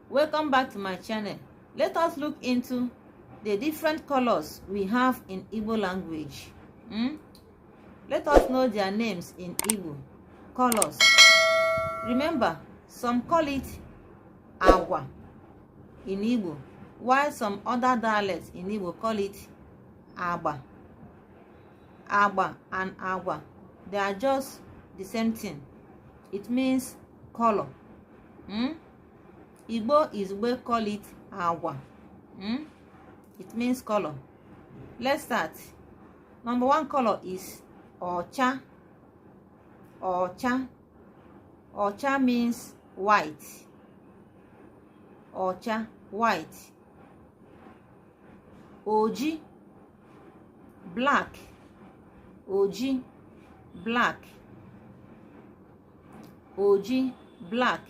Welcome back to my channel. Let us look into the different colors we have in Igbo language. Let us know their names in Igbo. Colors. Remember, some call it Agwad in Igbo, while some other dialects in Igbo call it Agba. Agba and Agwa, they are just the same thing. It means color. Igbo is we call it Agwa. It means color. Let's start. Number one color is Ocha. Ocha. Ocha means white. Ocha, white. Oji, black. Oji, black. Oji, black.